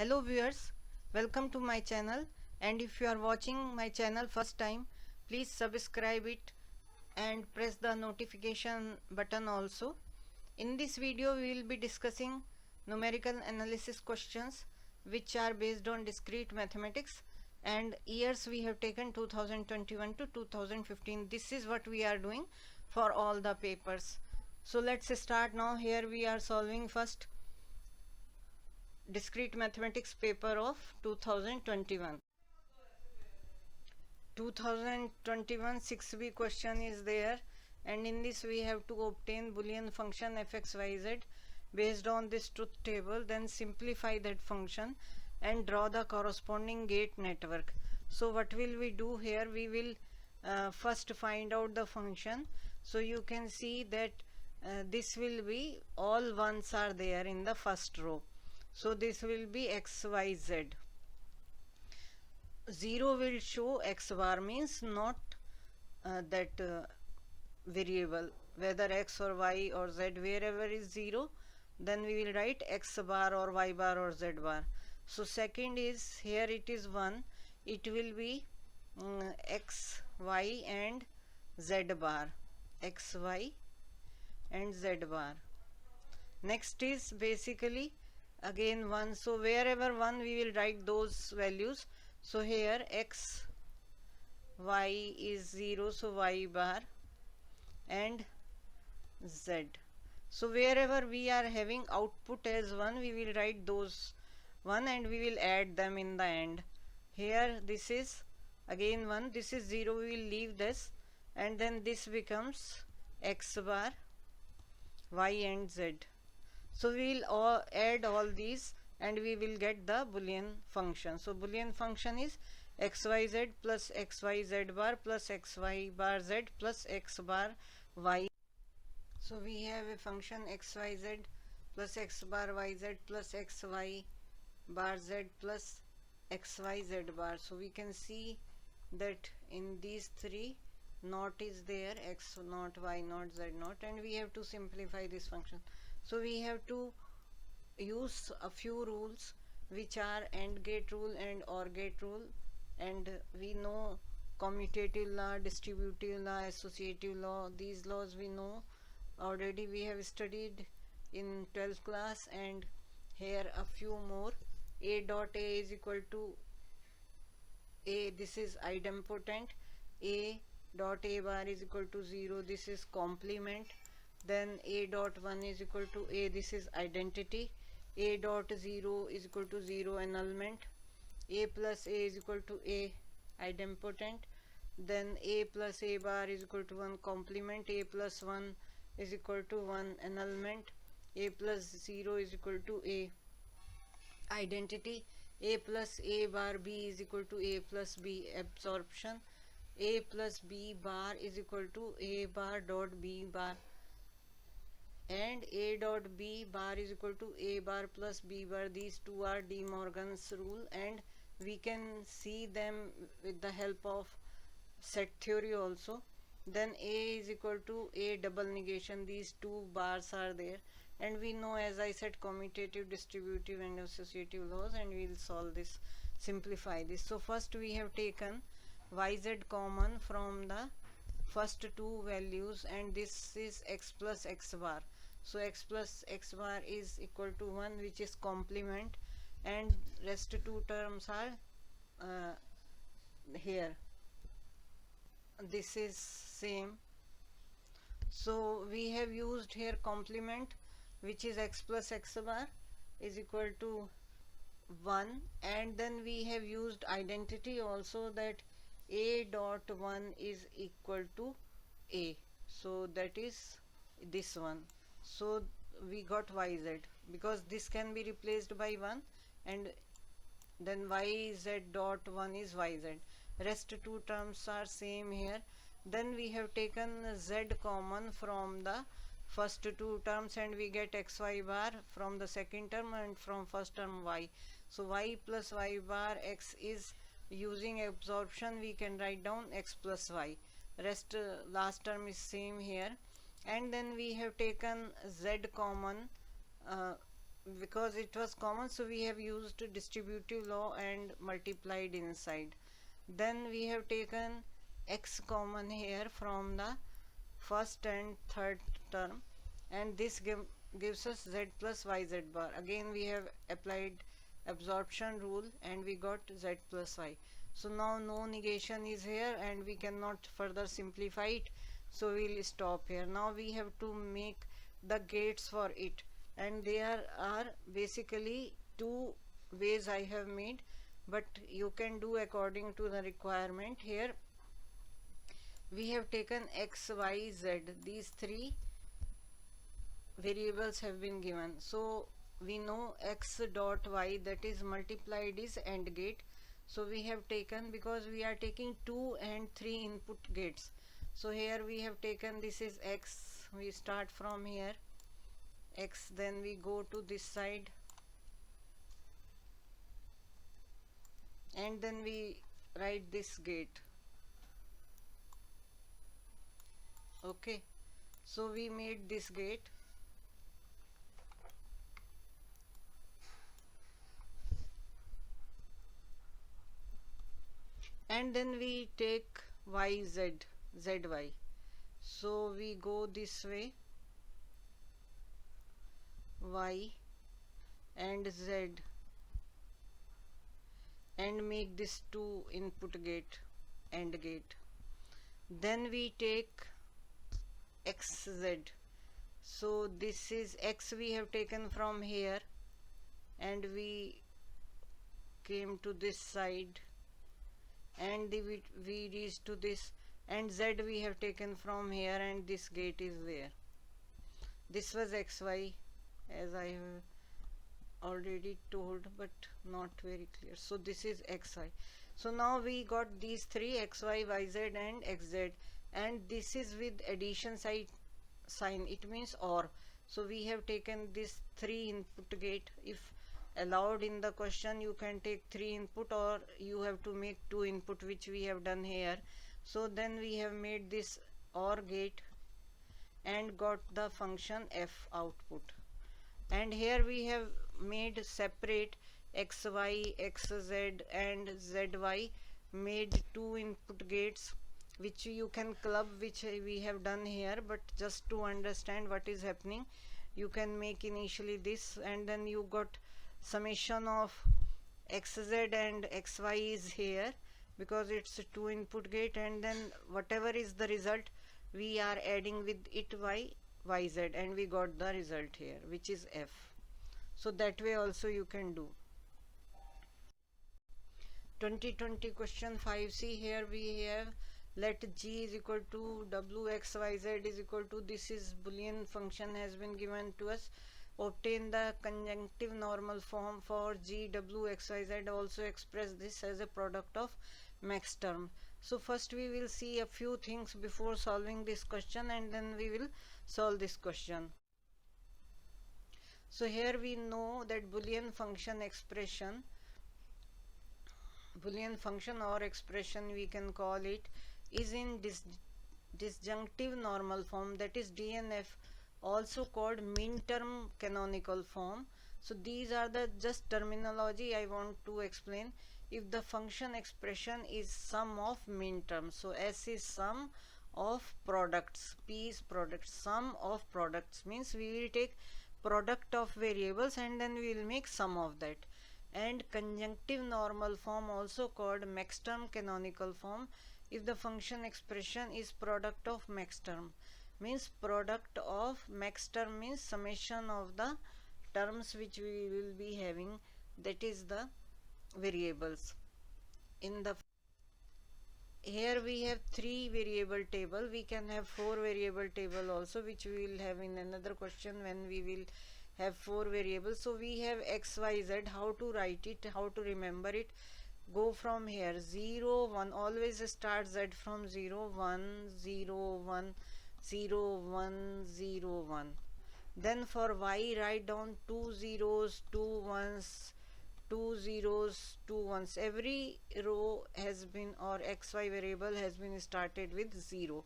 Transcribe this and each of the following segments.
Hello viewers, welcome to my channel, and if you are watching my channel first time, please subscribe it and press the notification button also. In this video we will be discussing numerical analysis questions which are based on discrete mathematics, and years we have taken 2021 to 2015. This is what we are doing for all the papers. So let's start now. Here we are solving first discrete mathematics paper of 2021. 2021 6b question is there, and in this we have to obtain Boolean function fxyz based on this truth table, then simplify that function and draw the corresponding gate network. So what will we do here? We will first find out the function. So you can see that this will be all ones are there in the first row. So this will be xyz. 0 will show x bar, means not that variable, whether x or y or z, wherever is 0, then we will write x bar or y bar or z bar. So second is, here it is 1, it will be x, y and z bar, x, y and z bar. Next is basically again 1, so wherever 1 we will write those values. So here x, y is 0, so y bar and z. So wherever we are having output as 1, we will write those 1 and we will add them in the end. Here this is again 1, this is 0, we will leave this, and then this becomes x bar, y and z. So we will add all these and we will get the Boolean function. So Boolean function is xyz plus xyz bar plus xy bar z plus x bar y. So we have a function xyz plus x bar yz plus xy bar z plus xyz bar. So we can see that in these three naught is there, x naught, y naught, z naught, and we have to simplify this function. So we have to use a few rules which are AND gate rule and OR gate rule, and we know commutative law, distributive law, associative law. These laws we know already, we have studied in 12th class, and here a few more. A dot A is equal to A, this is idempotent. A dot A bar is equal to 0, this is complement. Then A dot 1 is equal to A, this is identity. A dot 0 is equal to 0, annulment. A plus A is equal to A, idempotent. Then A plus A bar is equal to 1, complement. A plus 1 is equal to 1, annulment. A plus 0 is equal to A, identity. A plus A bar B is equal to A plus B, absorption. A plus B bar is equal to A bar dot B bar, and A dot B bar is equal to A bar plus B bar. These two are De Morgan's rule, and we can see them with the help of set theory also. Then A is equal to A double negation. These two bars are there, and we know, as I said, commutative, distributive and associative laws, and we will solve this, simplify this. So first we have taken yz common from the first two values, and this is x plus x bar. So x plus x bar is equal to 1, which is complement, and rest two terms are here. This is same. So we have used here complement, which is x plus x bar is equal to 1, and then we have used identity also, that A dot 1 is equal to A, so that is this one. So we got yz, because this can be replaced by 1, and then yz dot 1 is yz. Rest two terms are same here. Then we have taken z common from the first two terms, and we get xy bar from the second term, and from first term y. So y plus y bar, x is using absorption, we can write down x plus y. Rest last term is same here. And then we have taken z common because it was common, so we have used distributive law and multiplied inside. Then we have taken x common here from the first and third term, and this gives us z plus yz bar. Again we have applied absorption rule and we got z plus y. So now no negation is here and we cannot further simplify it, so we'll stop here. Now we have to make the gates for it, and there are basically two ways I have made, but you can do according to the requirement. Here we have taken x, y, z. These three variables have been given, so we know x dot y, that is multiplied, is AND gate. So we have taken, because we are taking 2 and 3 input gates, so here we have taken, this is x, we start from here x, then we go to this side and then we write this gate. Okay, so we made this gate, and then we take yz, zy. So we go this way, y and z, and make this 2 input gate, AND gate. Then we take xz. So this is x, we have taken from here and we came to this side, and we reached to this, and z we have taken from here, and this gate is there. This was xy, as I have already told, but not very clear. So this is xy. So now we got these three, xy, yz and xz, and this is with addition sign, it means OR. So we have taken this 3 input gate. If allowed in the question, you can take 3 input, or you have to make 2 input, which we have done here. So then we have made this OR gate and got the function f output. And here we have made separate xy, xz and zy, made 2 input gates, which you can club, which we have done here, but just to understand what is happening, you can make initially this, and then you got summation of xz and xy is here because it's a 2 input gate, and then whatever is the result we are adding with it yz, and we got the result here, which is f. So that way also you can do. 2020 question 5c. Here we have, let g is equal to wxyz is equal to, this is Boolean function has been given to us. Obtain the conjunctive normal form for g wxyz. Also express this as a product of max term. So first we will see a few things before solving this question, and then we will solve this question. So here we know that Boolean function expression, Boolean function or expression we can call it, is in disjunctive normal form, that is DNF, also called min term canonical form. So these are the just terminology I want to explain. If the function expression is sum of min terms, so S is sum of products, P is product, sum of products means we will take product of variables and then we will make sum of that. And conjunctive normal form, also called max term canonical form, if the function expression is product of max term, means product of max term means summation of the terms which we will be having, that is the variables. In the here we have 3 variable table, we can have 4 variable table also, which we will have in another question when we will have 4 variables. So we have x, y, z. How to write it, how to remember it? Go from here, 0 1, always start z from 0 1 0 1 0 1 0 1. Then for y, write down 2 zeros 2 ones 2 zeros 2 ones. Every row has been, or xy variable has been started with 0.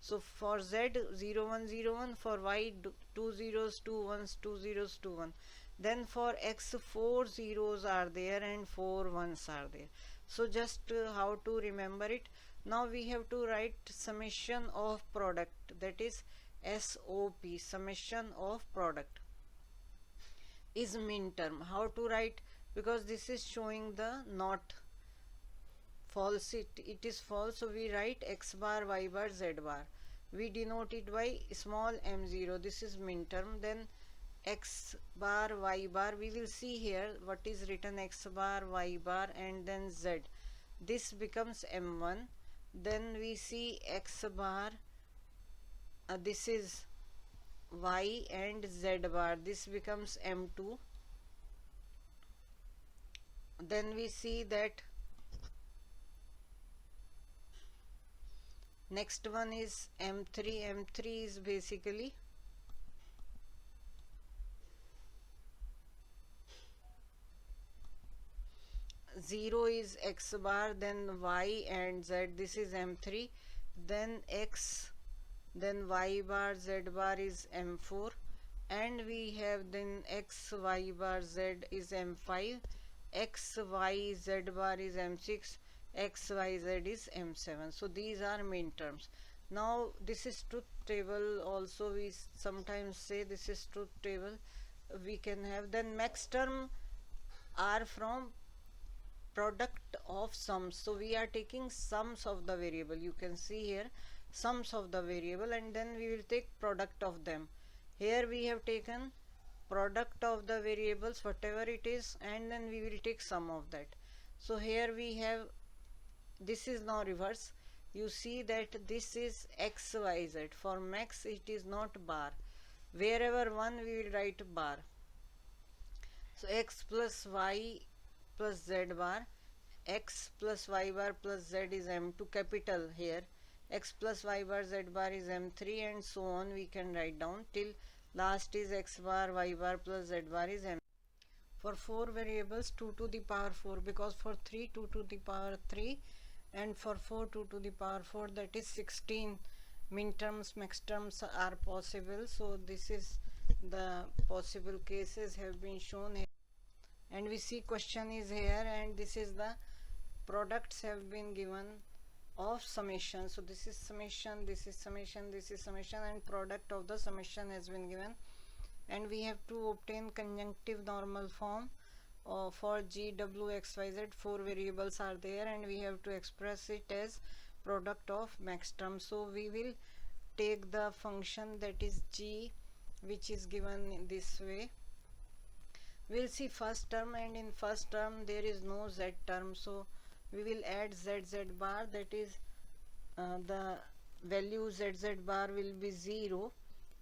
So for z 0 1 0 1, for y 2 zeros 2 ones 2 zeros 2 1. Then for x 4 zeros are there and 4 ones are there. So just how to remember it? Now we have to write summation of product, that is SOP, summation of product is min term. How to write? Because this is showing the not false, it is false, so we write x bar, y bar, z bar. We denote it by small m0. This is min term. Then x bar, y bar, we will see here what is written, x bar, y bar, and then z. This becomes m1. Then we see x bar, this is y, and z bar, this becomes m2. Then we see that next one is m3. M3 is basically zero is x bar, then y and z, this is m3. Then x, then y bar, z bar is m4, and we have then x, y bar, z is m5, x, y, z bar is m6, x, y, z is m7. So these are min terms. Now this is truth table also, we sometimes say this is truth table. We can have then max term are from product of sums. So we are taking sums of the variable, you can see here sums of the variable, and then we will take product of them. Here we have taken product of the variables whatever it is, and then we will take sum of that. So here we have, this is now reverse. You see that this is x, y, z. For max it is not bar, wherever one we will write bar. So x plus y plus z bar, x plus y bar plus z is m2 capital here, x plus y bar z bar is m3, and so on we can write down till last is x bar, y bar plus z bar is m. For 4 variables 2 to the power 4, because for 3 2 to the power 3, and for 4 2 to the power 4, that is 16 min terms, max terms are possible. So this is the possible cases have been shown here, and we see question is here, and this is the products have been given of summation. So this is summation, this is summation, this is summation, and product of the summation has been given, and we have to obtain conjunctive normal form for g, w, x, y, z. 4 variables are there, and we have to express it as product of max term. So we will take the function that is g, which is given in this way. We'll see first term, and in first term there is no z term, so we will add z bar, that is the value z bar will be 0,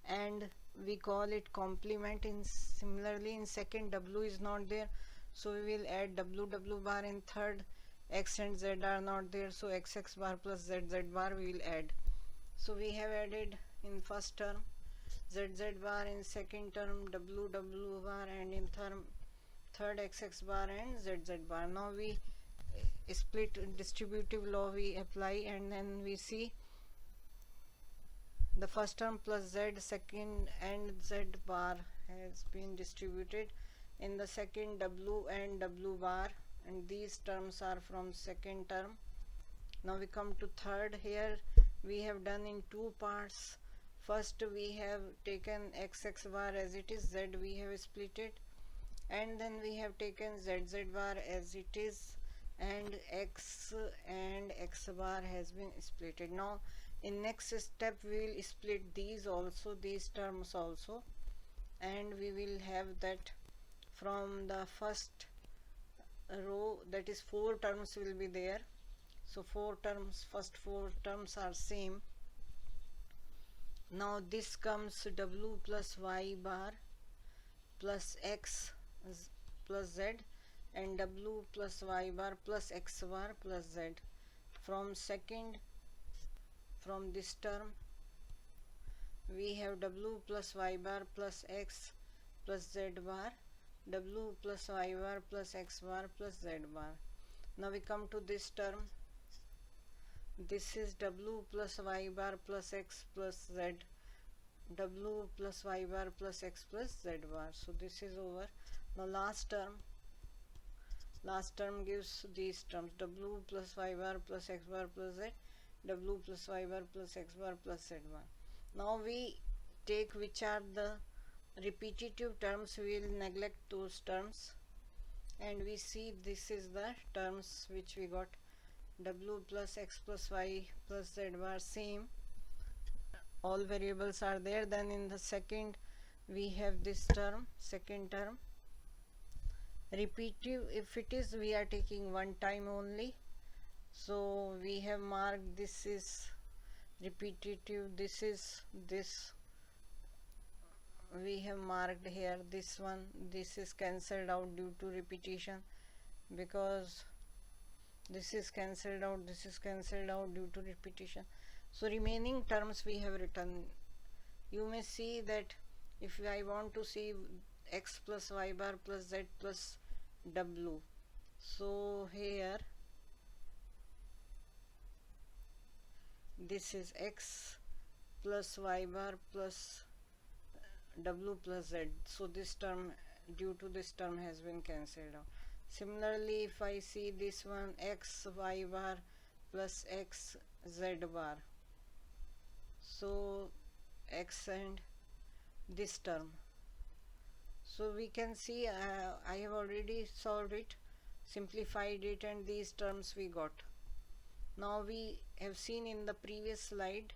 and we call it complement. In similarly in second w is not there, so we will add w bar. In third x and z are not there, so x bar plus z bar we will add. So we have added in first term z bar, in second term w bar, and in third x bar and z bar. Now we split distributive law we apply, and then we see the first term plus z, second and z bar has been distributed in the second w and w bar, and these terms are from second term. Now we come to third. Here we have done in two parts. First we have taken x bar as it is, z we have split it, and then we have taken z bar as it is, and x and x bar has been splitted. Now in next step we will split these also, these terms also, and we will have that from the first row, that is 4 terms will be there. So 4 terms, first 4 terms are same. Now this comes w plus y bar plus x plus z, and w plus y bar plus x bar plus z. From second, from this term we have w plus y bar plus x plus z bar, w plus y bar plus x bar plus z bar. Now we come to this term. This is w plus y bar plus x plus z w plus y bar plus x plus z bar. So this is over. Now last term gives these terms: w plus y bar plus x bar plus z, w plus y bar plus x bar plus z bar. Now we take which are the repetitive terms. We will neglect those terms and we see this is the terms which we got: w plus x plus y plus z bar, same, all variables are there. Then in the second we have this term, second term repetitive. If it is, we are taking one time only, so we have marked this is repetitive, this is this, we have marked here this one, this is cancelled out due to repetition, because this is cancelled out, this is cancelled out due to repetition. So remaining terms we have written. You may see that if I want to see x plus y bar plus z plus w, so here this is x plus y bar plus w plus z, so this term, due to this term, has been cancelled out. Similarly, if I see this one, x y bar plus x z bar, so x and this term, so we can see I have already solved it, simplified it, and these terms we got. Now we have seen in the previous slide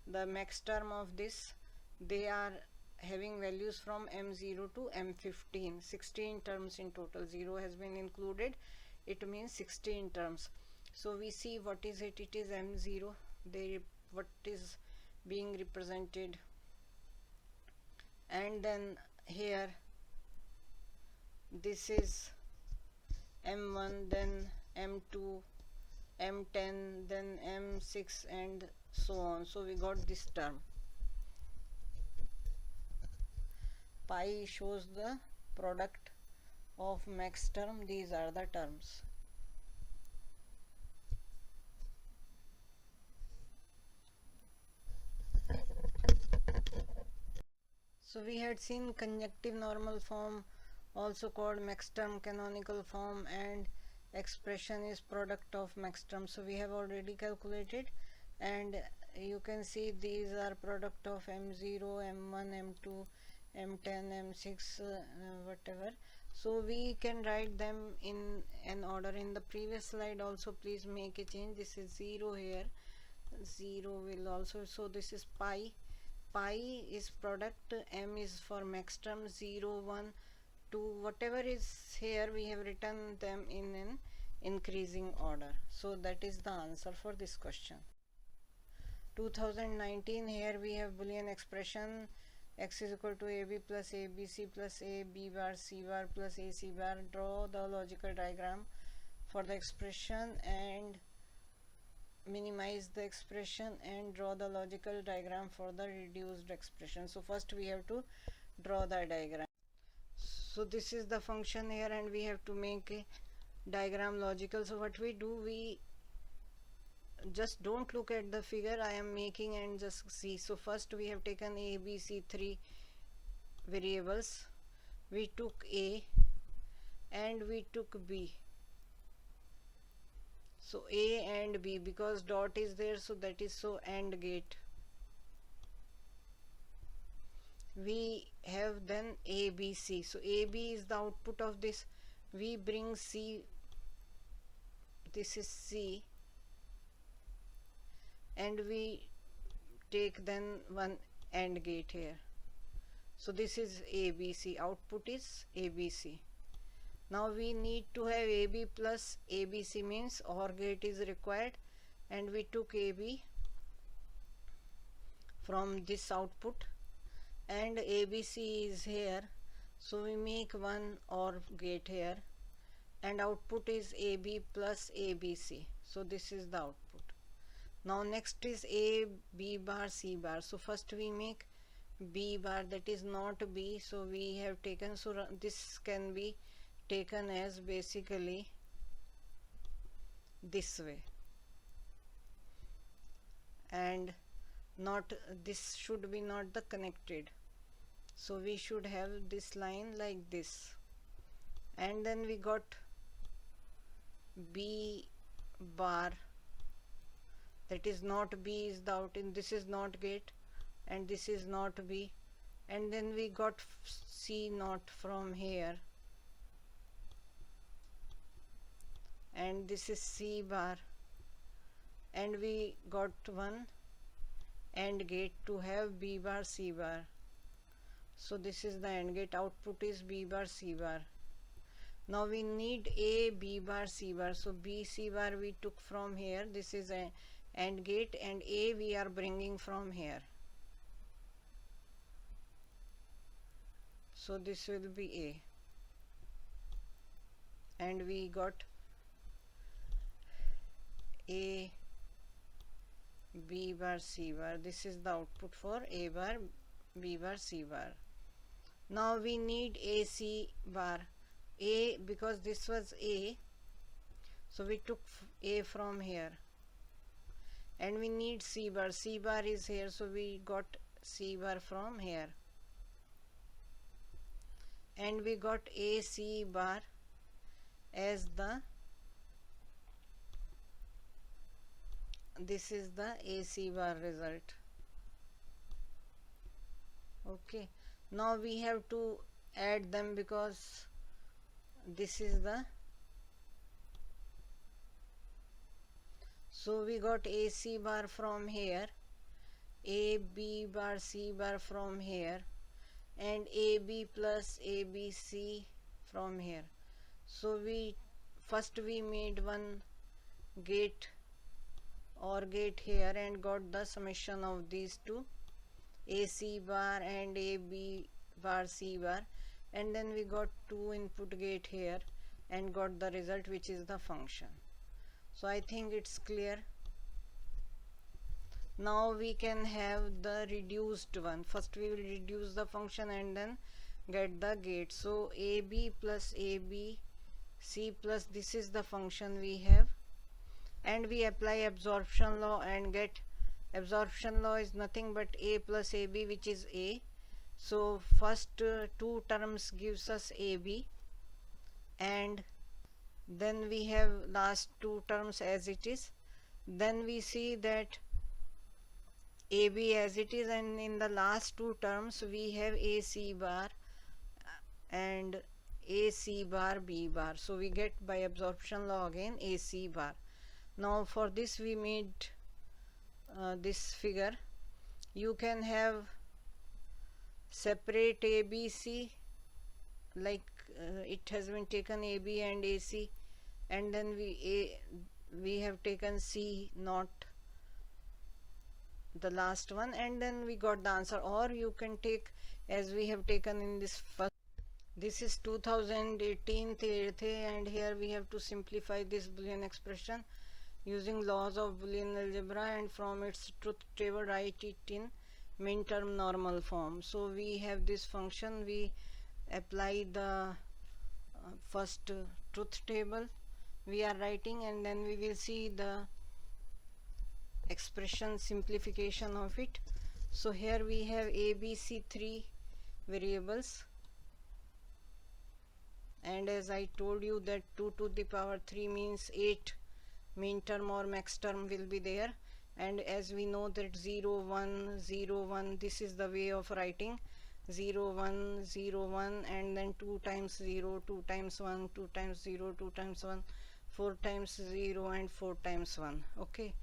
the max term of this, they are having values from m0 to m15, 16 terms in total, 0 has been included, it means 16 terms. So we see what is it, it is m0, what is being represented, and then here this is m1, then m2, m10, then m6, and so on. So we got this term. Pi shows the product of max term, these are the terms. So we had seen conjunctive normal form, also called max term, canonical form, and expression is product of max term. So we have already calculated, and you can see these are product of m0, m1, m2, m10, m6, whatever. So we can write them in an order. In the previous slide also, please make a change, this is 0 here, 0 will also, so this is pi, pi is product, m is for max term, 0, 1, 2, whatever is here, we have written them in an increasing order. So that is the answer for this question. 2019, here we have Boolean expression x is equal to ab plus abc plus a b bar c bar plus ac bar. Draw the logical diagram for the expression and minimize the expression, and draw the logical diagram for the reduced expression. So first we have to draw the diagram. So this is the function here, and we have to make a diagram logical. So what we do, we just don't look at the figure I am making and just see. So first we have taken a, b, c, 3 variables. We took a and we took b. So a and b, because dot is there, so that is so AND gate. We have then a, b, c. So a, b is the output of this. We bring c, this is c, and we take then one AND gate here. So this is ABC, output is ABC. Now we need to have AB plus ABC, means OR gate is required, and we took AB from this output, and ABC is here, so we make one OR gate here, and output is AB plus ABC. So this is the output. Now next is A, B bar, C bar. So first we make B bar, that is not B, so we have taken, so this can be taken as basically this way, and not this should be not the connected, so we should have this line like this. And then we got B bar, that is not B is the out in, this is not gate and this is not B. And then we got C naught from here, and this is C bar, and we got one AND gate to have B bar C bar. So this is the AND gate, output is B bar C bar. Now we need A B bar C bar, so B C bar we took from here, this is a AND gate, and A we are bringing from here. So this will be A, and we got A B bar C bar, this is the output for A bar B bar C bar. Now we need A C bar, A, because this was A, so we took A from here, and we need C bar, C bar is here, so we got C bar from here, and we got A C bar as the, this is the AC bar result. Okay, now we have to add them because this is the, so we got AC bar from here, A B bar C bar from here, and AB plus ABC from here. So we first we made one gate OR gate here and got the summation of these two, AC bar and AB bar C bar, and then we got two input gate here and got the result, which is the function. So I think it's clear. Now we can have the reduced one. First we will reduce the function and then get the gate. So AB plus AB C plus, this is the function we have, and we apply absorption law and get, absorption law is nothing but A plus AB, which is A. So first two terms gives us AB, and then we have last two terms as it is. Then we see that AB as it is, and in the last two terms we have AC bar and AC bar B bar. So we get by absorption law again AC bar. Now for this we made this figure. You can have separate ABC, like it has been taken AB and AC, and then we have taken C naught, the last one, and then we got the answer. Or you can take as we have taken in this first, this is 2018 and here we have to simplify this Boolean expression using laws of Boolean algebra, and from its truth table write it in min term normal form. So we have this function, we apply the first truth table we are writing, and then we will see the expression simplification of it. So here we have ABC, three variables, and as I told you that 2 to the power 3 means 8 min term or max term will be there, and as we know that 0 1 0 1, this is the way of writing 0 1 0 1, and then 2 times 0, 2 times 1, 2 times 0, 2 times 1, 4 times 0 and 4 times 1. Okay,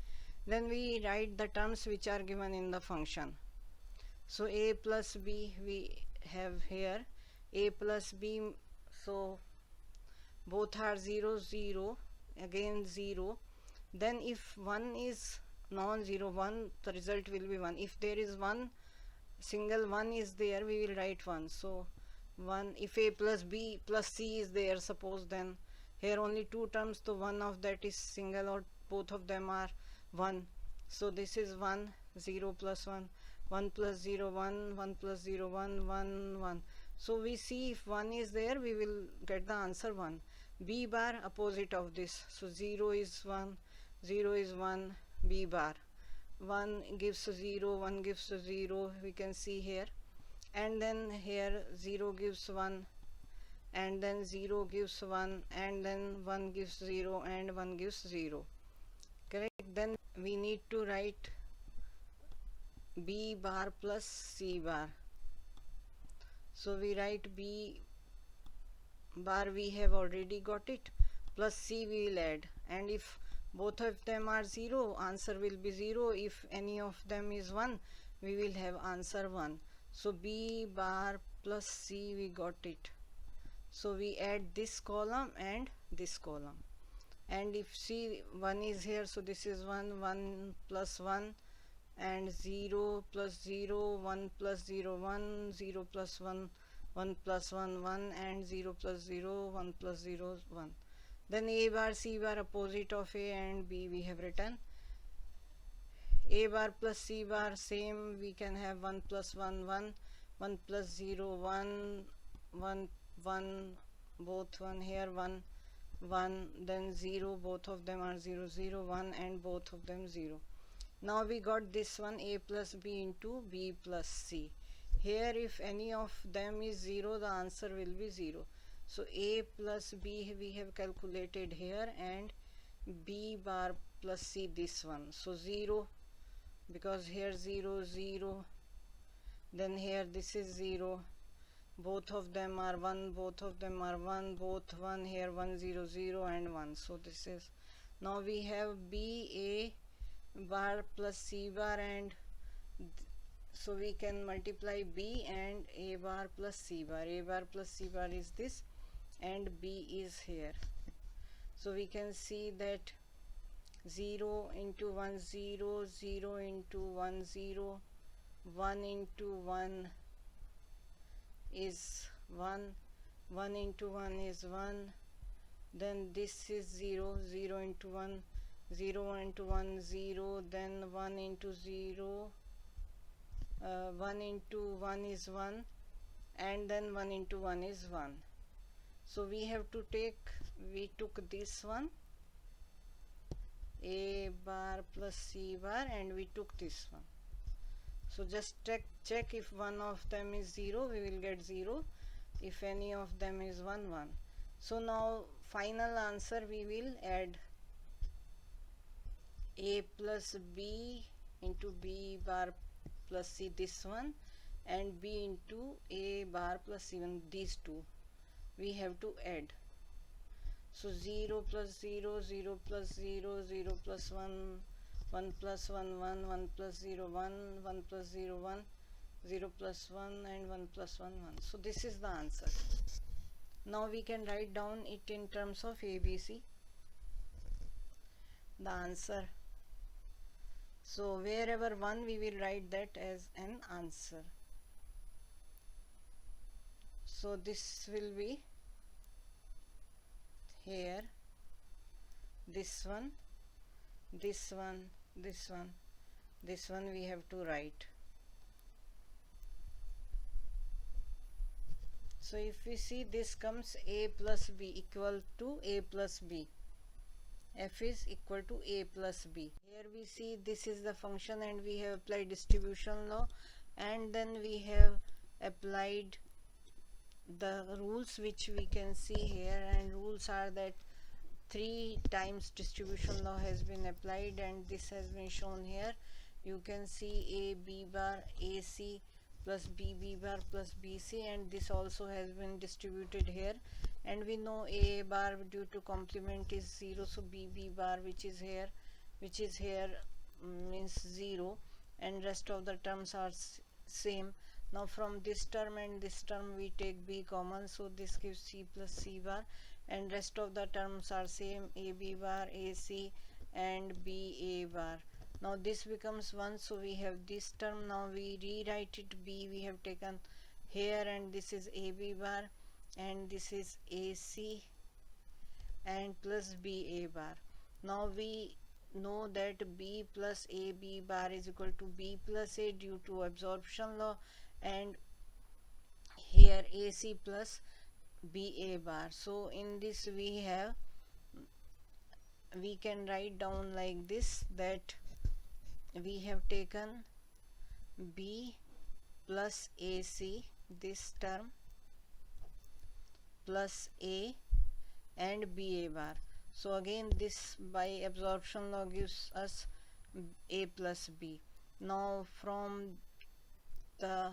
then we write the terms which are given in the function. So A plus B we have here, A plus B, so both are 0 0, again 0. Then if 1 is non-zero, 1, the result will be 1. If there is one single 1 is there, we will write 1. So 1, if A plus B plus C is there, suppose, then here only two terms, so one of that is single or both of them are 1. So this is 1, 0 plus 1, 1 plus 0 1, 1 plus 0 1, 1 1. So we see if 1 is there, we will get the answer 1. B bar opposite of this, so 0 is 1, 0 is 1, B bar. 1 gives 0, 1 gives 0, we can see here, and then here 0 gives 1, and then 0 gives 1, and then 1 gives 0, and 1 gives 0. Correct? Then we need to write B bar plus C bar. So we write B bar, we have already got it, plus C we will add, and if both of them are 0, answer will be 0. If any of them is 1, we will have answer 1. So B bar plus C, we got it. So we add this column and this column, and if C 1 is here, so this is 1, 1 plus 1, and 0 plus 0, 1 plus 0, 1, 0 plus 1, 1 plus 1, 1, and 0 plus 0, 1 plus 0, 1. Then A bar, C bar, opposite of A and B we have written. A bar plus C bar, same, we can have 1 plus 1, 1, 1 plus 0, 1, 1, 1, both 1 here, 1, 1, then 0, both of them are 0, 0, 1, and both of them 0. Now we got this one, A plus B into B plus C. Here if any of them is 0, the answer will be 0. So A plus B we have calculated here, and B bar plus C this one. So 0, because here 0, 0, then here this is 0, both of them are 1, both of them are 1, both 1, here 1, 0, 0, and 1. So this is, now we have B A bar plus C bar, and so we can multiply B and A bar plus C bar. A bar plus C bar is this, and B is here. So we can see that 0 into 1, 0, 0 into 1, 0, 1 into 1 is 1, 1 into 1 is 1, then this is 0, 0 into 1, 0 into 1, 0, then 1 into 0, 1 into 1 is 1, and then 1 into 1 is 1. So we have to take, we took this one, A bar plus C bar, and we took this one. So just check if one of them is 0, we will get 0. If any of them is 1, 1. So now final answer, we will add A plus B into B bar plus C, this one, and B into A bar plus C, these two we have to add. So 0 plus 0, 0 plus 0, 0 plus 1, 1 plus 1, 1, 1 plus 0, 1, 1 plus 0, 1, 0 plus 1, and 1 plus 1, 1. So this is the answer. Now we can write down it in terms of ABC, the answer. So wherever 1, we will write that as an answer. So this will be here, this one, this one, this one, this one we have to write. So if we see, this comes A plus B equal to A plus B. F is equal to A plus B. Here we see this is the function, and we have applied distribution law, and then we have applied the rules which we can see here, and rules are that 3 times distribution law has been applied, and this has been shown here. You can see A B bar AC plus B B bar plus BC, and this also has been distributed here, and we know A bar due to complement is 0, so B B bar which is here means 0, and rest of the terms are same. Now from this term and this term we take B common, so this gives C plus C bar, and rest of the terms are same, A B bar, AC, and B A bar. Now this becomes 1, so we have this term. Now we rewrite it, B we have taken here, and this is AB bar, and this is AC, and plus BA bar. Now we know that B plus AB bar is equal to B plus A due to absorption law, and here AC plus BA bar. So in this we can write down like this, that we have taken B plus AC, this term, plus A and BA bar. So again this by absorption law gives us A plus B. Now from the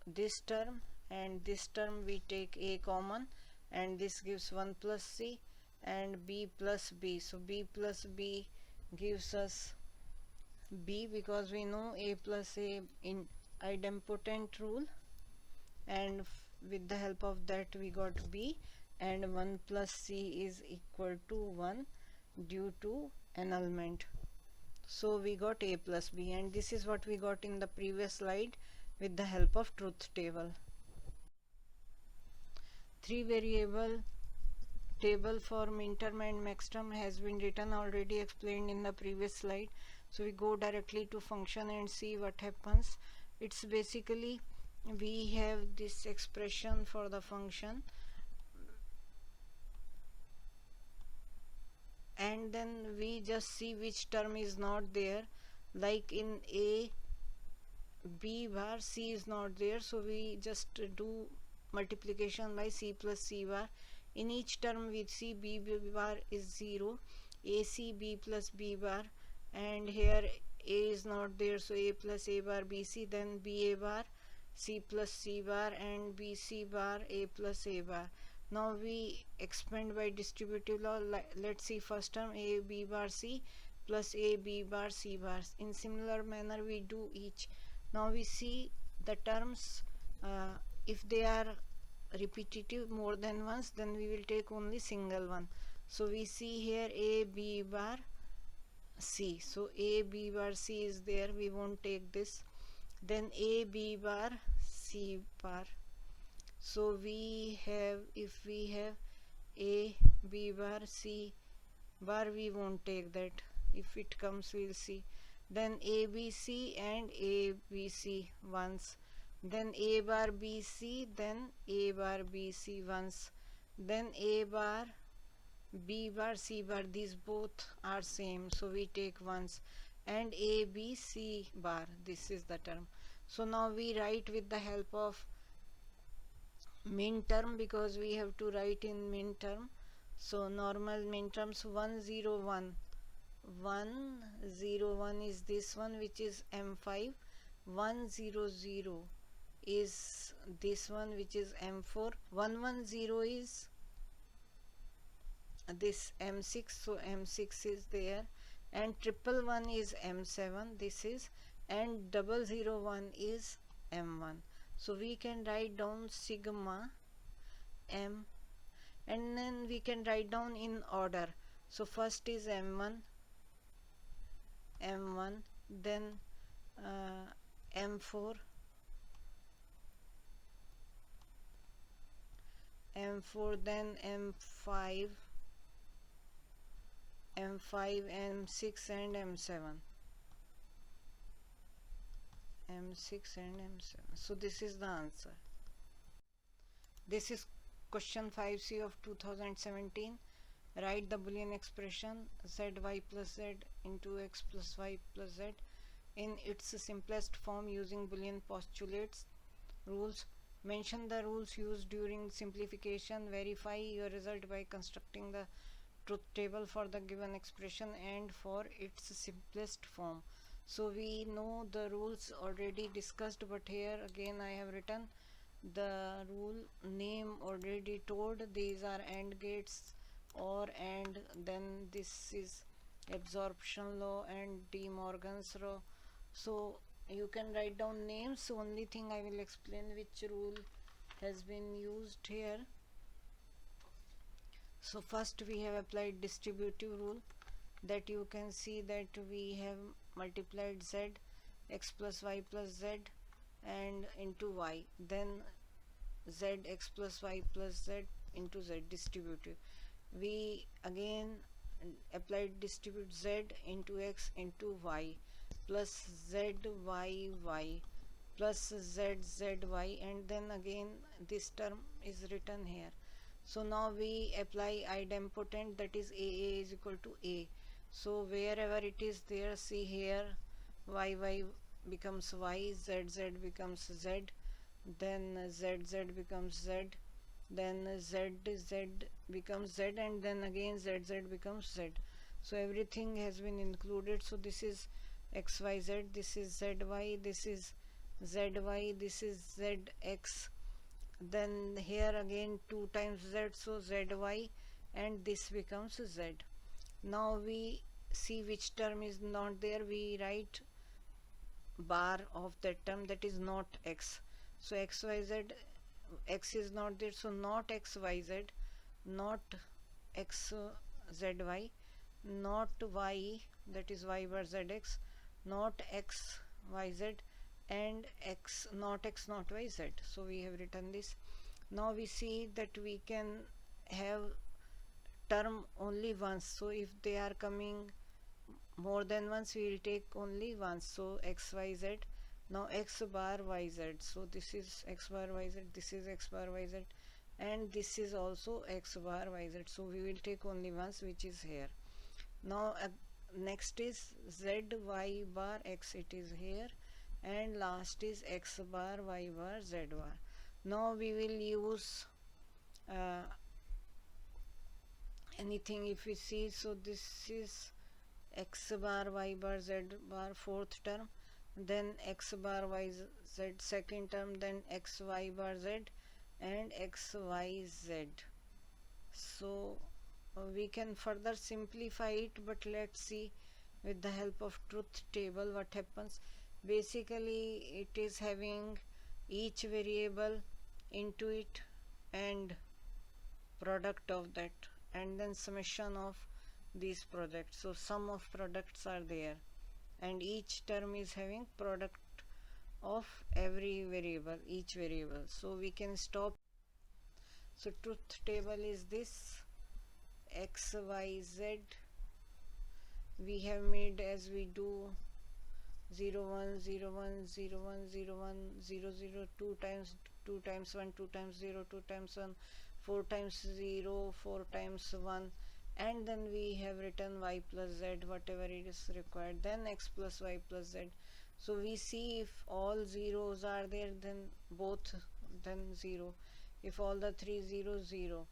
this term and this term we take A common, and this gives 1 plus C and B plus B. So B plus B gives us B, because we know A plus A in idempotent rule, and with the help of that we got B, and 1 plus C is equal to 1 due to annulment. So we got A plus B, and this is what we got in the previous slide with the help of truth table. 3 variable table for minterm and maxterm has been written, already explained in the previous slide. So we go directly to function and see what happens. It's basically we have this expression for the function, and then we just see which term is not there. Like in A B bar, C is not there, so we just do multiplication by C plus C bar. In each term we see B bar is 0, AC B plus B bar, and here A is not there, so A plus A bar BC, then BA bar C plus C bar, and BC bar A plus A bar. Now we expand by distributive law. Let's see first term A B bar C plus A B bar C bar. In similar manner we do each. Now we see the terms, if they are repetitive more than once, then we will take only single one. So we see here A B bar C, so A B bar C is there, we won't take this. Then A B bar C bar, so we have, if we have A B bar C bar, we won't take that. If it comes we'll see. Then ABC and ABC once, then A bar BC, then A bar BC once, then A bar B bar C bar, these both are same, so we take once, and A B C bar, this is the term. So now we write with the help of min term, because we have to write in min term. So normal min terms 1 0 1, 1 0 1 is this one, which is M5. 1 0 0 is this one, which is M4. 1 1 0 is this M6, so M6 is there, and 111 is M7, this is, and 001 is M1. So we can write down sigma M, and then we can write down in order. So first is M1, then M4, then M5, M6 and M7. M6 and M7. So this is the answer. This is question 5C of 2017. Write the Boolean expression zy plus z into x plus y plus z in its simplest form using Boolean postulates. Rules. Mention the rules used during simplification. Verify your result by constructing the truth table for the given expression and for its simplest form. So we know the rules already discussed, but here again I have written the rule name already told. These are AND gates, or and, then this is absorption law and De Morgan's law. So you can write down names. Only thing I will explain which rule has been used here. So first we have applied distributive rule, that you can see that we have multiplied z x plus y plus z and into y, then z x plus y plus z into z, distributive. We again applied distribute z into x into y plus z y y plus z z y, and then again this term is written here. So now we apply idempotent, that is AA is equal to A. So wherever it is there, see here y becomes y, z becomes z, then z becomes z, then z becomes z, and then again z becomes z. So everything has been included. So this is xyz, this is zy, this is zy, this is zx, then here again 2 times z, so zy, and this becomes z. Now we see which term is not there. We write bar of that term, that is not x. So xyz, x is not there, so not xyz, not xzy, not y, that is y bar zx, not xyz, and x not yz. So we have written this. Now we see that we can have term only once. So if they are coming more than once, we will take only once. So xyz, now x bar yz, so this is x bar yz, this is x bar yz, and this is also x bar yz. So we will take only once, which is here. Now next is z y bar x, it is here, and last is x bar y bar z bar. Now we will use anything if we see. So this is x bar y bar z bar fourth term, then x bar y z second term, then x y bar z, and x y z. So we can further simplify it, but let's see with the help of truth table what happens. Basically it is having each variable into it and product of that, and then summation of these products. So sum of products are there, and each term is having product of every variable, each variable. So we can stop. So truth table is this: x y z, we have made as we do 0 1 0 1 0 1 0 1 0 0, 2 times 2 times 1, 2 times 0, 2 times 1, 4 times 0, 4 times 1, and then we have written y plus z, whatever it is required, then x plus y plus z. So we see if all zeros are there, then both, then 0. If all the three zeros, 0.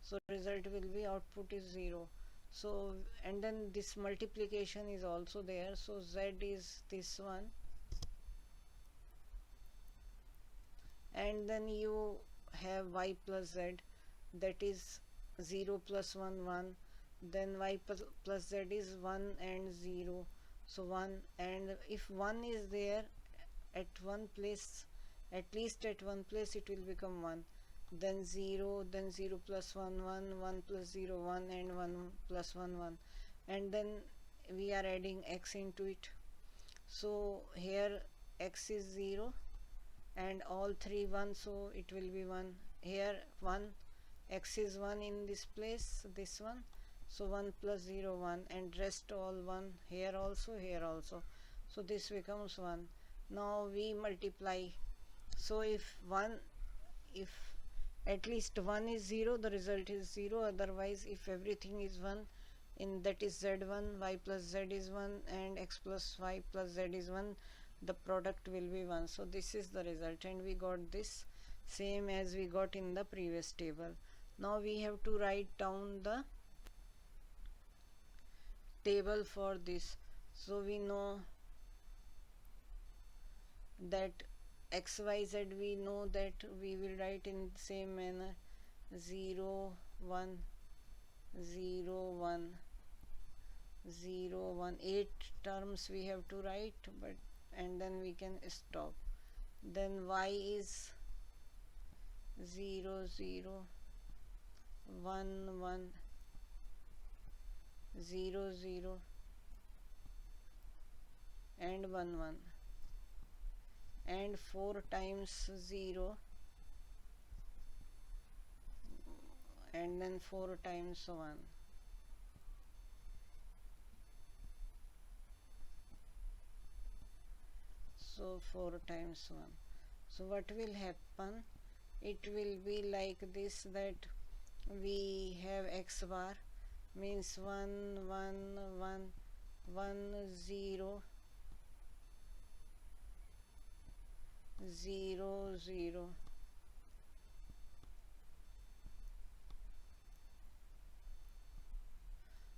So result will be output is 0. So and then this multiplication is also there. So z is this one, and then you have y plus z, that is 0 plus 1 1, then y plus z is 1 and 0, so 1, and if 1 is there at one place, at least at one place, it will become 1, then 0, then 0 plus 1 1, 1 plus 0 1, and 1 plus 1 1, and then we are adding x into it. So here x is 0 and all three 1, so it will be 1. Here 1, x is 1 in this place, this one, so 1 plus 0 1, and rest all 1, here also, here also, so this becomes 1. Now we multiply. So if at least 1 is 0, the result is 0, otherwise if everything is 1, in that is z1, y plus z is 1, and x plus y plus z is 1, the product will be 1. So this is the result, and we got this same as we got in the previous table. Now we have to write down the table for this. So we know that xyz, we know that we will write in the same manner: 0 1 0 1 0 1, 8 terms we have to write, but and then we can stop. Then y is 0 0 1 1 0 0 and 1 1, and 4 times 0, and then 4 times 1. So 4 times 1. So what will happen? It will be like this, that we have x bar means 1 1 1 1 0 0 0.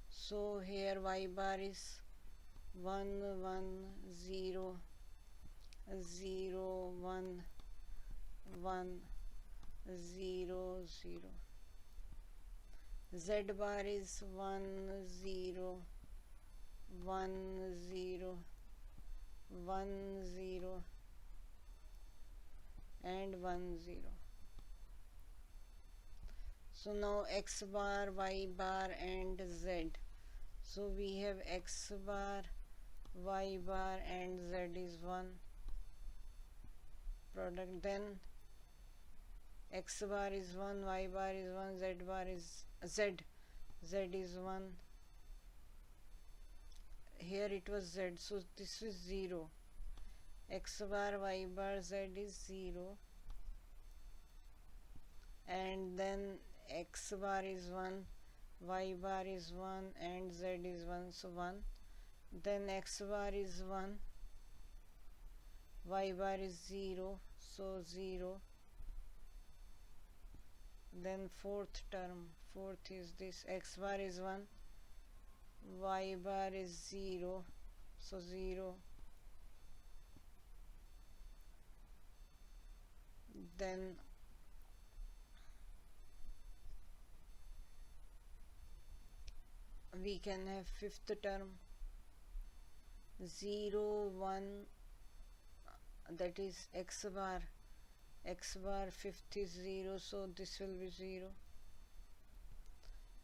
So here y bar is 1 1 0 0 1 1 0 0. Z bar is 1 0 1 0 1 0 and 1 0. So now x bar, y bar and z. So we have x bar, y bar and z is 1 product. Then x bar is 1, y bar is 1, z bar is z is 1. Here it was z, so this is 0. X bar, y bar, z is 0. And then x bar is 1, y bar is 1 and z is 1, so 1. Then x bar is 1, y bar is 0, so 0. Then fourth term, fourth is this, x bar is 1, y bar is 0, so 0. Then we can have fifth term 0 1, that is x bar fifth is 0, so this will be 0.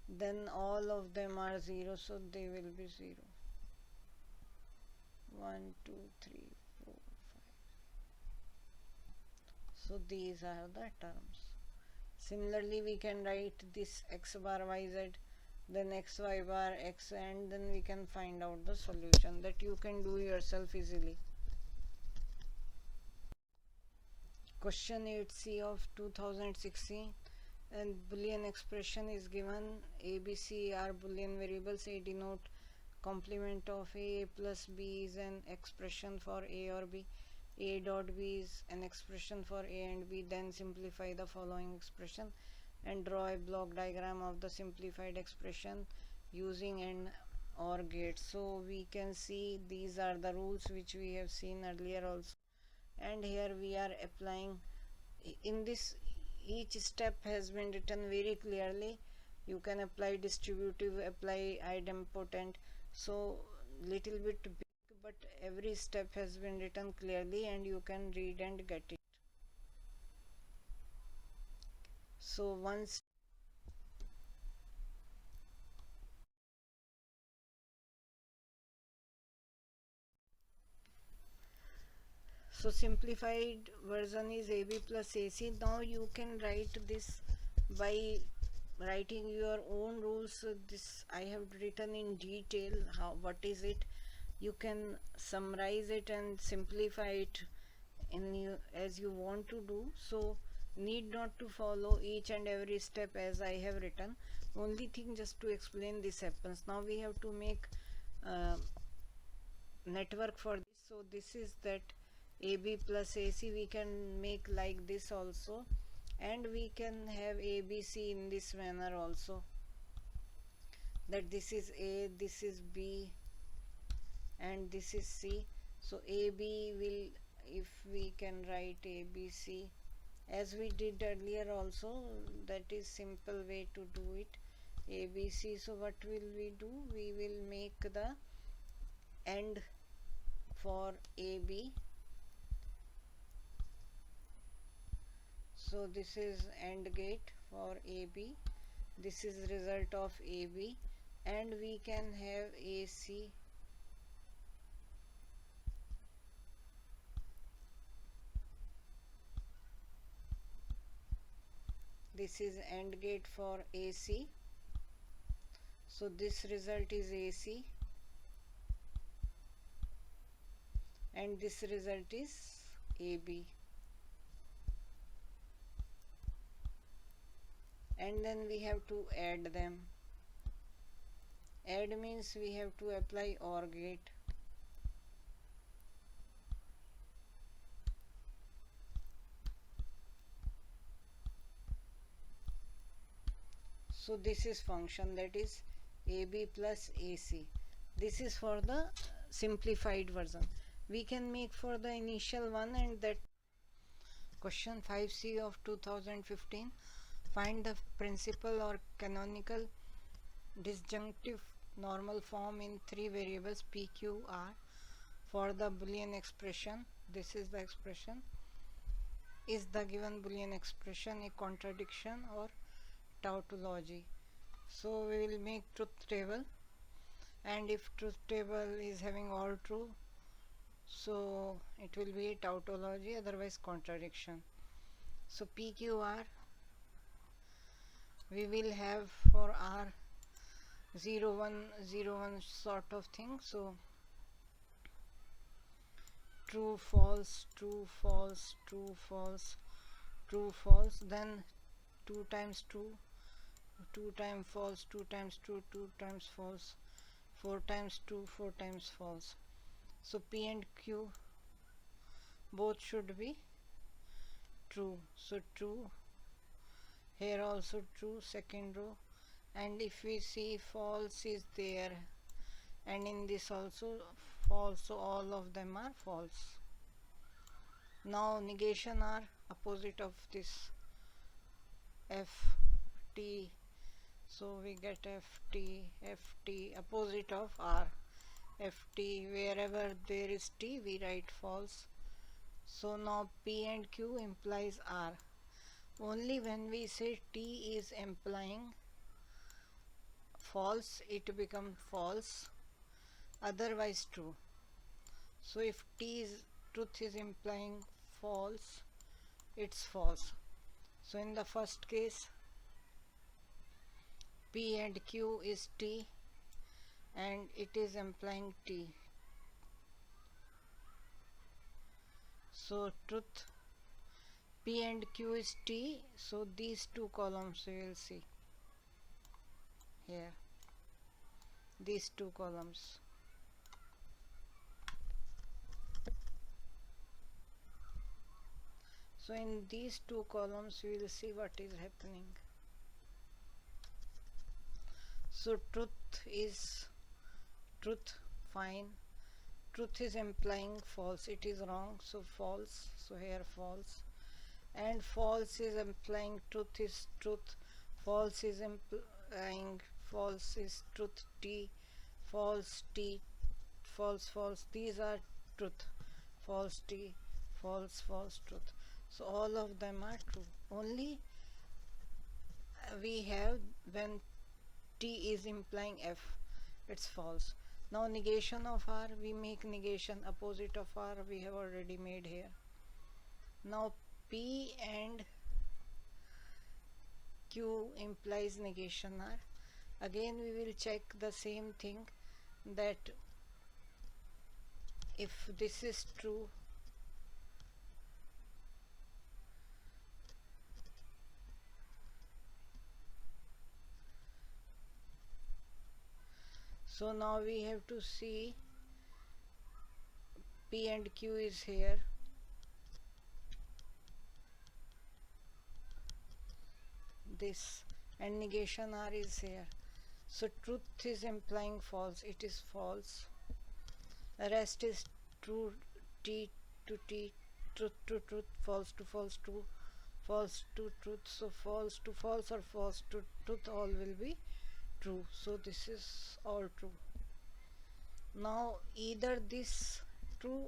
Then all of them are 0, so they will be 0. 1 2 3 4 5. So these are the terms. Similarly we can write this x bar yz, then x y bar x, and then we can find out the solution that you can do yourself easily. Question 8C of 2016, and Boolean expression is given. A, B, C are Boolean variables. A denote complement of A plus B is an expression for A or B. A dot B is an expression for A and B. Then simplify the following expression and draw a block diagram of the simplified expression using AND OR gate. So we can see these are the rules which we have seen earlier also, and here we are applying. In this, each step has been written very clearly. You can apply distributive, apply idempotent, so little bit big, but every step has been written clearly and you can read and get it. So once so simplified version is AB plus AC. Now you can write this by writing your own rules. This I have written in detail, how what is it. You can summarize it and simplify it in you as you want to do. So need not to follow each and every step as I have written. Only thing just to explain this happens. Now we have to make network for this. So this is that AB plus AC. We can make like this also, and we can have ABC in this manner also, that this is A, this is B and this is C. So AB will, if we can write ABC as we did earlier also, that is simple way to do it, ABC. So what will we do? We will make the AND for AB. So this is AND gate for AB. This is result of AB, and we can have AC. This is AND gate for AC. So this result is AC, and this result is AB. And then we have to add them. Add means we have to apply OR gate. So this is function, that is AB plus AC. This is for the simplified version. We can make for the initial one, and that question 5C of 2015. Find the principal or canonical disjunctive normal form in three variables P, Q, R for the Boolean expression. This is the expression. Is the given Boolean expression a contradiction or tautology? So we will make truth table, and if truth table is having all true, so it will be a tautology, otherwise contradiction. So PQR, we will have for R 0 1 0 1 sort of thing. So true false, true false, true false, true false, then 2 times 2, 2 times false, 2 times true, 2 times false, 4 times true, 4 times false. So P and Q both should be true. So true, here also true, second row, and if we see false is there, and in this also false, so all of them are false. Now negation are opposite of this FT, so we get FT opposite of R. FT, wherever there is T we write false. So now P and Q implies R. Only when we say T is implying false, it becomes false, otherwise true. So if T is truth is implying false, it's false. So in the first case, P and Q is T and it is implying T. So truth, P and Q is T, so these two columns we will see here, these two columns. So in these two columns we will see what is happening. So truth is truth, fine. Truth is implying false, it is wrong, so false, so here false. And false is implying truth is truth, false is implying false is truth, T, false T, false false, these are truth, false T, false false, truth. So all of them are true. Only we have when T is implying F, it's false. Now negation of R, we make negation opposite of R, we have already made here. Now P and Q implies negation R. Again we will check the same thing, that if this is true, so now we have to see P and Q is here, this, and negation R is here. So truth is implying false, it is false. The rest is true, T to T, truth to truth, false to false, true, false to truth. So false to false or false to truth, all will be true. So this is all true. Now either this true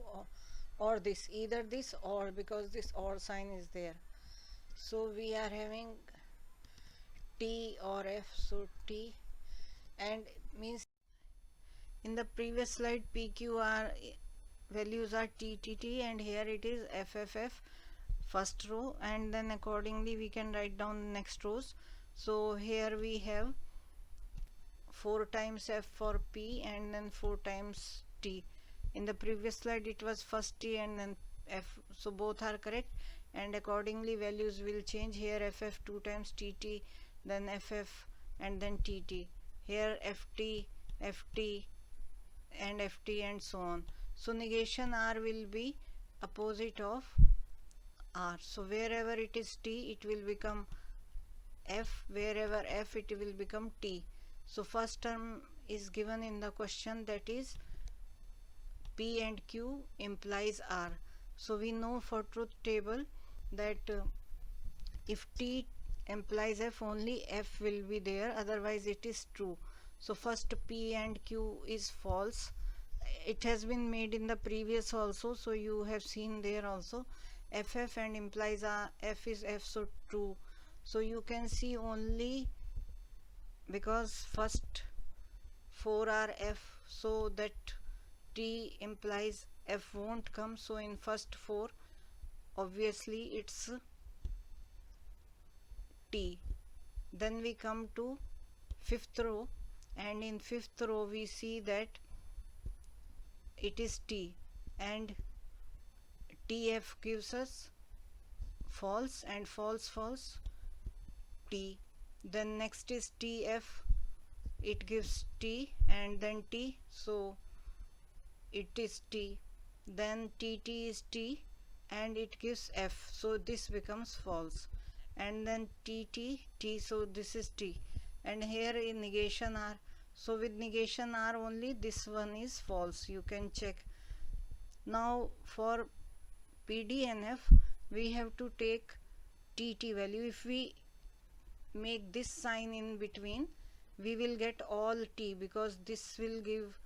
or this, either this or, because this or sign is there. So we are having T or F, so T, and means in the previous slide PQR values are TTT, and here it is FFF, first row, and then accordingly we can write down the next rows. So here we have 4 times F for P and then 4 times T. In the previous slide it was first T and then F, so both are correct, and accordingly values will change. Here FF 2 times TT, then FF, and then TT. Here FT, FT, and FT, and so on. So negation R will be opposite of R. So wherever it is T, it will become f, wherever f it will become t. So first term is given in the question, that is p and q implies r. So we know for truth table that if t implies f, only f will be there, otherwise it is true. So first p and q is false. It has been made in the previous also, so you have seen there also. ff and implies f is f, so true. So you can see only, because first 4 are f, so that t implies f won't come. So in first 4 obviously it's t. Then we come to fifth row, and in fifth row we see that it is t, and tf gives us false, and false false t. Then next is tf, it gives t and then t, so it is t. Then tt is t and it gives f, so this becomes false. And then tt t, so this is t. And here in negation r, so with negation r only this one is false, you can check. Now for pdnf we have to take tt value. If we make this sign in between, we will get all t, because this will give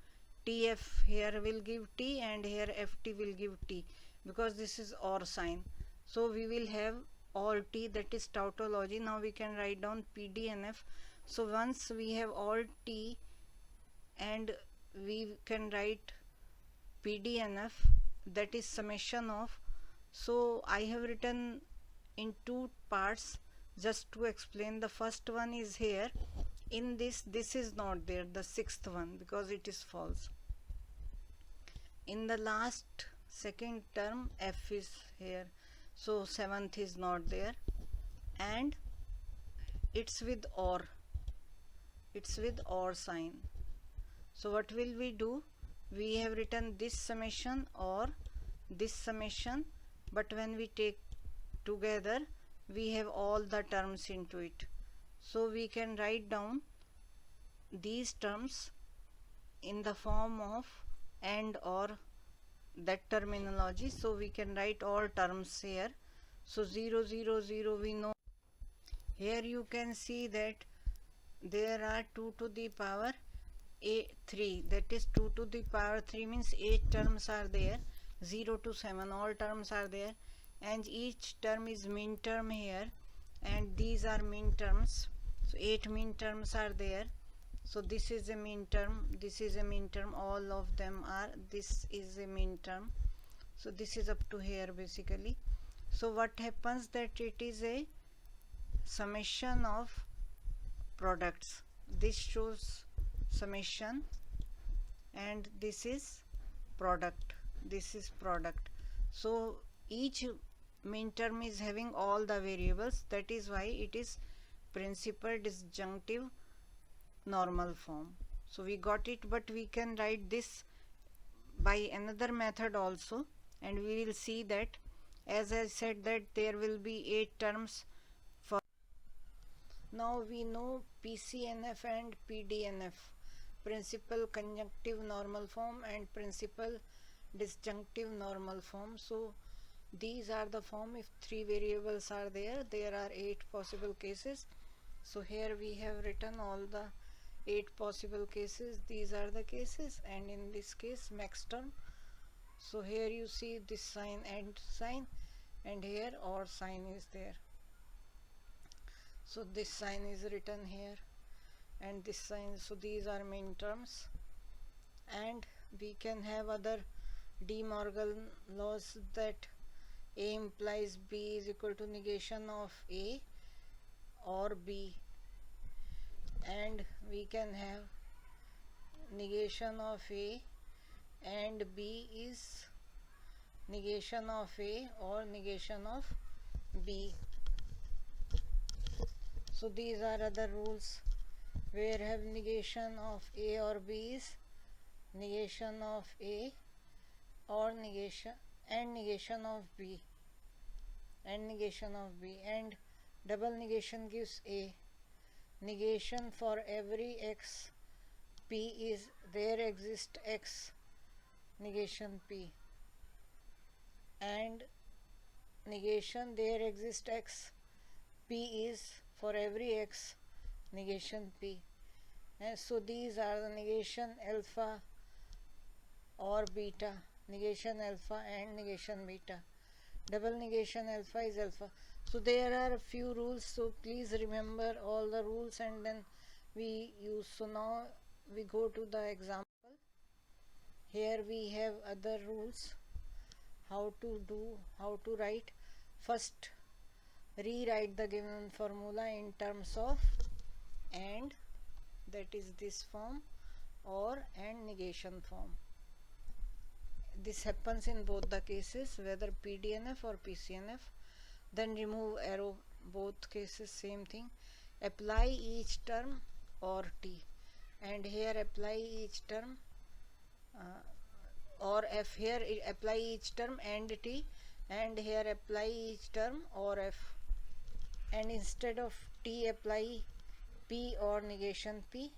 tf, here will give t, and here ft will give t, because this is OR sign. So we will have all t, that is tautology. Now we can write down pdnf. So once we have all t, and we can write pdnf, that is summation of. So I have written in two parts just to explain. The first one is here, in this is not there, the sixth one, because it is false. In the last second term f is here, so seventh is not there, and it's with OR, it's with OR sign. So what will we do? We have written this summation or this summation, but when we take together we have all the terms into it. So we can write down these terms in the form of AND OR, that terminology. So we can write all terms here. So 0 0 0 we know. Here you can see that there are 2 to the power 3, that is 2 to the power 3 means 8 terms are there. 0 to 7 all terms are there, and each term is min term here, and these are min terms. So 8 min terms are there. So this is a min term, this is a min term, all of them are, this is a min term. So this is up to here basically. So what happens, that it is a summation of products. This shows summation, and this is product, this is product. So each min term is having all the variables, that is why it is principal disjunctive normal form. So we got it, but we can write this by another method also, and we will see that, as I said, that there will be 8 terms for. Now we know PCNF and PDNF, principal conjunctive normal form and principal disjunctive normal form. So these are the form. If 3 variables are there, there are 8 possible cases. So here we have written all the 8 possible cases. These are the cases, and in this case max term. So here you see this sign, AND sign, and here OR sign is there. So this sign is written here, and this sign. So these are min terms, and we can have other De Morgan laws, that A implies B is equal to negation of A or B, and we can have negation of A and B is negation of A or negation of B. So these are other rules where have negation of A or B is negation of A or negation of B, and negation of B, and Double negation gives A. Negation for every x p is there exists x negation p, and negation there exists x p is for every x negation p. And so these are the negation alpha or beta, negation alpha and negation beta. Double negation alpha is alpha. So there are a few rules, so please remember all the rules and then we use. So now we go to the example. Here we have other rules, how to write. First, rewrite the given formula in terms of and, that is this form, or and negation form. This happens in both the cases, whether PDNF or PCNF. Then remove arrow, both cases same thing. Apply each term or T, and here apply each term or F. Here apply each term and T, and here apply each term or F, and instead of T apply P or negation P,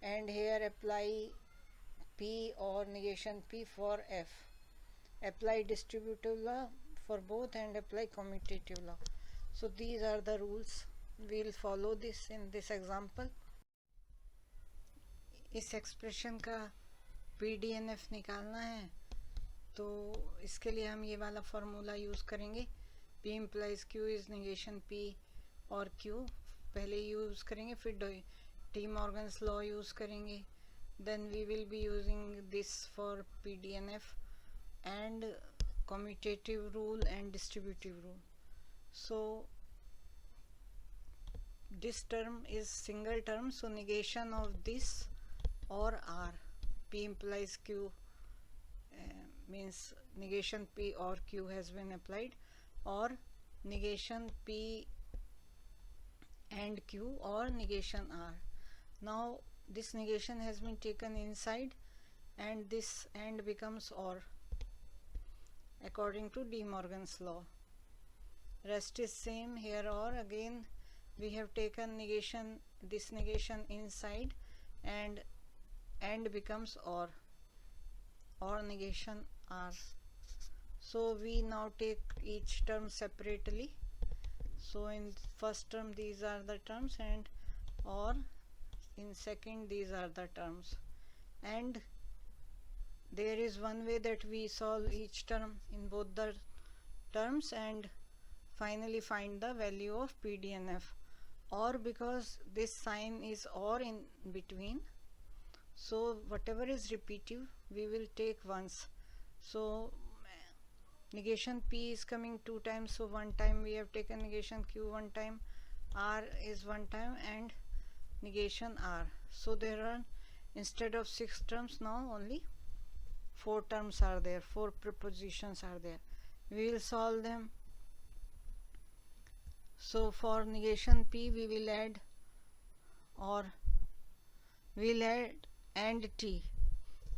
and here apply P or negation P for F. Apply distributive law for both and apply commutative law. So these are the rules. We will follow this in this example. इस expression का PDNF निकालना है, तो इसके लिए हम ये वाला फार्मूला यूज़ करेंगे. P implies Q is negation P और Q पहले यूज़ करेंगे, फिर टी मॉर्गन्स लॉ यूज़ करेंगे. Then we will be using this for PDNF and commutative rule and distributive rule. So this term is single term, so negation of this or R. P implies Q means negation P or Q has been applied, or negation P and Q or negation R. Now this negation has been taken inside and this and becomes OR according to De Morgan's law. Rest is same here, or again we have taken negation, this negation inside and becomes or negation R. So we now take each term separately. So in first term these are the terms, and or in second these are the terms, and there is one way that we solve each term in both the terms and finally find the value of PDNF. Or because this sign is or in between, so whatever is repetitive we will take once. So negation P is coming 2 times, so 1 time we have taken negation Q, 1 time R is 1 time, and negation R. So there are, instead of 6 terms, now only 4 terms are there, 4 prepositions are there. We will solve them. So for negation P we will add, or we will add and T,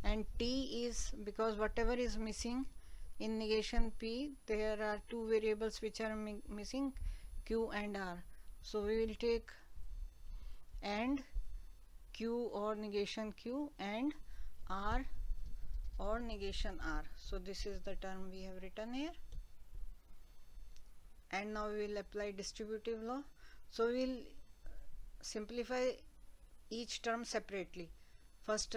and T is because whatever is missing in negation P, there are 2 variables which are missing, Q and R. So we will take and Q or negation Q and R or negation R. So this is the term we have written here, and now we will apply distributive law. So we will simplify each term separately. First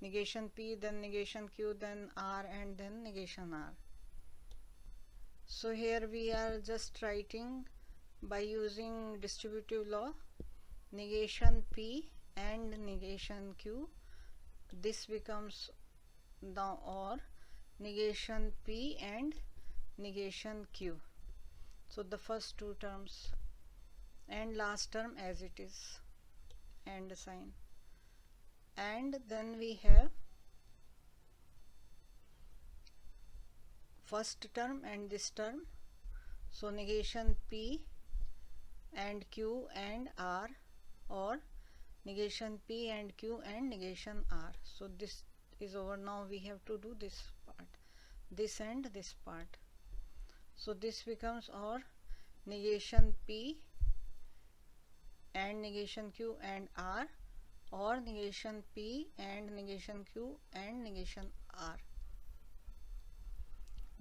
negation P, then negation Q, then R, and then negation R. So here we are just writing by using distributive law negation P and negation Q. This becomes the or negation P and negation Q. So the first 2 terms and last term as it is, and sign. And then we have first term and this term. So negation P and Q and R, or negation P and Q and negation R. So this is over. Now we have to do this part, this and this part. So this becomes or negation P and negation Q and R, or negation P and negation Q and negation R.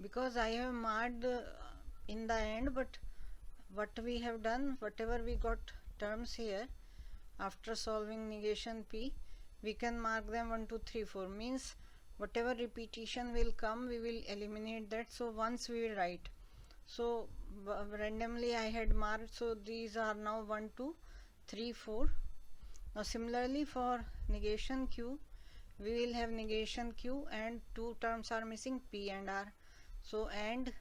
Because I have marked in the end, but what we have done, whatever we got terms here, after solving negation P, we can mark them 1, 2, 3, 4, means whatever repetition will come, we will eliminate that. So once we will write, so randomly I had marked, so these are now 1, 2, 3, 4. Now similarly for negation Q, we will have negation Q and two terms are missing, P and R. So and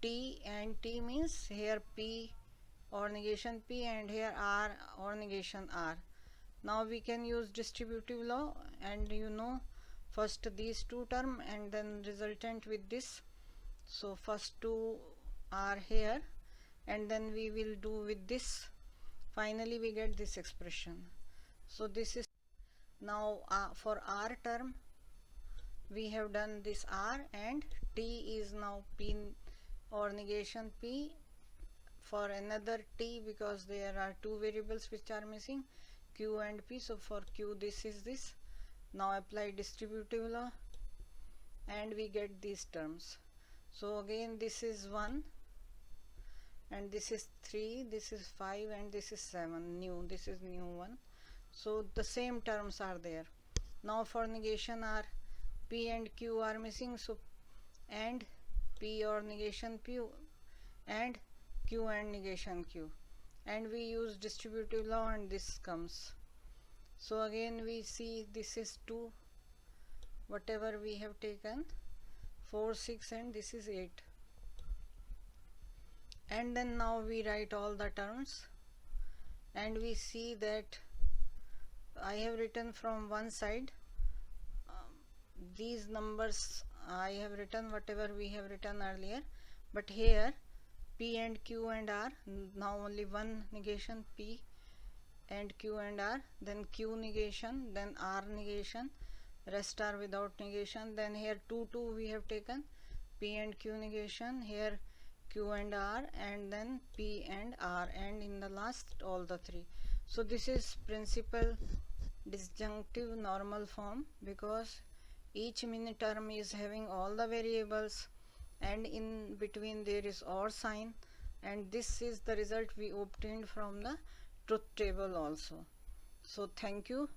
T, and T means here P or negation P and here R or negation R. Now we can use distributive law, and you know, first these two term and then resultant with this. So first two are here and then we will do with this. Finally we get this expression. So this is now for R term we have done this R, and T is now P or negation P for another T, because there are two variables which are missing, Q and P. So for Q this is this. Now apply distributive law and we get these terms. So again this is 1 and this is 3, this is 5 and this is 7, new, this is new one. So the same terms are there. Now for negation R, P and Q are missing, so and P or negation P and Q and negation Q, and we use distributive law and this comes. So again we see this is 2, whatever we have taken, 4, 6 and this is 8. And then now we write all the terms and we see that I have written from one side these numbers, I have written whatever we have written earlier, but here P and Q and R, now only one negation, P and Q and R, then Q negation, then R negation, rest are without negation. Then here 2, 2 we have taken, P and Q negation, here Q and R, and then P and R, and in the last all the 3. So this is principal disjunctive normal form, because each mini term is having all the variables and in between there is or sign, and this is the result we obtained from the truth table also. So thank you.